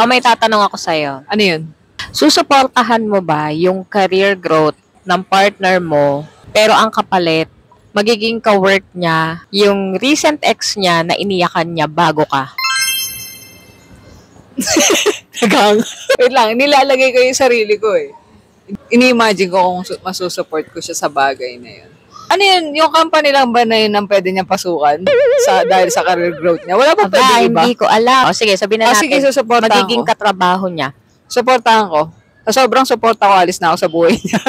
O may tatanong ako sa'yo. Ano yun? Susuportahan mo ba yung career growth ng partner mo, pero ang kapalit, magiging ka-work niya yung recent ex niya na iniyakan niya bago ka? Wait lang, nilalagay ko yung sarili ko eh. Ini-imagine ko kung masusupport ko siya sa bagay na yun. Ano yun? Yung company lang ba na yun ang pwede niyang pasukan dahil sa career growth niya? Wala ba pwede iba? Hindi ko alam. O sige, sabihin na natin, sige, susuportahan magiging ko. katrabaho niya. Suportahan ko. Sa sobrang suporta ko, alis na ako sa buhay niya.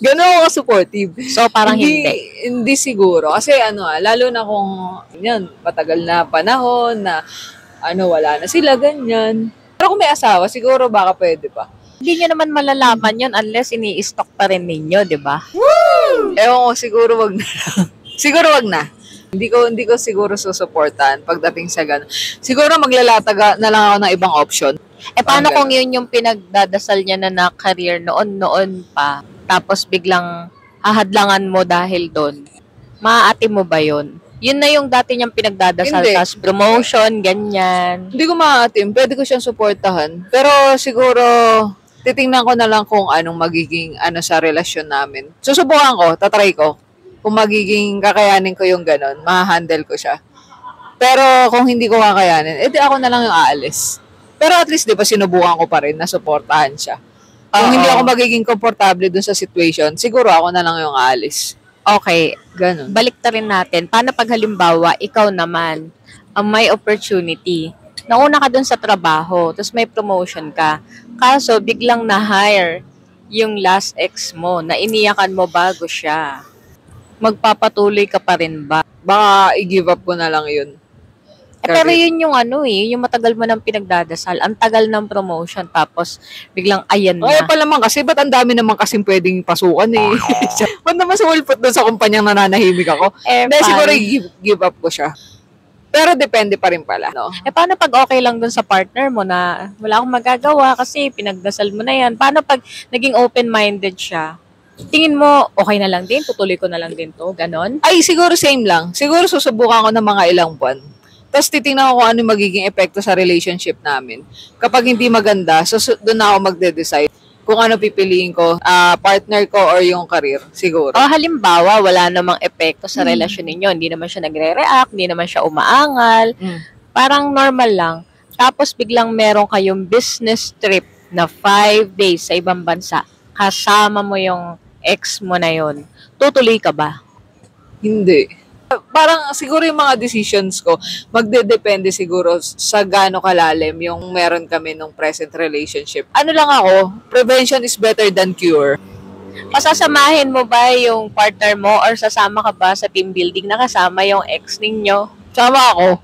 Gano'n ako supportive. So, parang hindi. Hindi siguro. Kasi lalo na kung yan, matagal na panahon na wala na sila, ganyan. Pero kung may asawa, siguro baka pwede pa. Hindi nyo naman malalaman yun unless ini-stock pa rin ninyo, di ba? Ewan ko, siguro wag na. Siguro wag na. Hindi ko siguro susuportahan pagdating sa gano'n. Siguro maglalataga na lang ako ng ibang option. Paano kung yun yung pinagdadasal niya na career noon pa, tapos biglang hahadlangan mo dahil doon? Maaati mo ba yun? Yun na yung dati niyang pinagdadasal, Hindi. tas promotion, ganyan. Hindi ko maatim. Pwede ko siyang suportahan. Pero siguro, titingnan ko na lang kung anong magiging sa relasyon namin. Susubukan ko, tatry ko. Kung magiging kakayanin ko yung ganon, ma-handle ko siya. Pero kung hindi ko kakayanin, edi ako na lang yung aalis. Pero at least, di ba, sinubukan ko pa rin na suportahan siya. Kung hindi ako magiging komportable dun sa situation, siguro ako na lang yung aalis. Okay, Ganon. balik ta rin natin. Paano pag halimbawa, ikaw naman, ang may opportunity, nauna ka dun sa trabaho, tapos may promotion ka, kaso biglang na-hire yung last ex mo, na iniyakan mo bago siya. Magpapatuloy ka pa rin ba? Baka i-give up ko na lang yun. Pero yun yung yung matagal mo nang pinagdadasal, ang tagal ng promotion, tapos biglang ayan na. Ay, pa naman kasi, ba't ang dami naman kasing pwedeng pasukan eh. Ba't naman sumulpot doon sa kumpanyang nananahimik ako? Hindi, siguro give up ko siya. Pero depende pa rin pala, no? Paano pag okay lang dun sa partner mo na wala akong magagawa kasi pinagdasal mo na yan? Paano pag naging open-minded siya? Tingin mo, okay na lang din? Tutuloy ko na lang din to? Ganon? Ay, siguro same lang. Siguro susubukan ko ng mga ilang buwan. Tapos titingnan ko kung ano magiging epekto sa relationship namin. Kapag hindi maganda, doon na ako magde-decide kung ano pipiliin ko, partner ko or yung career, siguro. O halimbawa, wala namang epekto sa relasyon ninyo. Hindi naman siya nagre-react, hindi naman siya umaangal. Parang normal lang. Tapos biglang meron kayong business trip na 5 days sa ibang bansa. Kasama mo yung ex mo na yon. Tutuloy ka ba? Hindi. Parang siguro yung mga decisions ko, magdedepende siguro sa gaano kalalim yung meron kami nung present relationship. Ano lang ako, prevention is better than cure. Pasasamahin mo ba yung partner mo or sasama ka ba sa team building na kasama yung ex ninyo? Sama ako.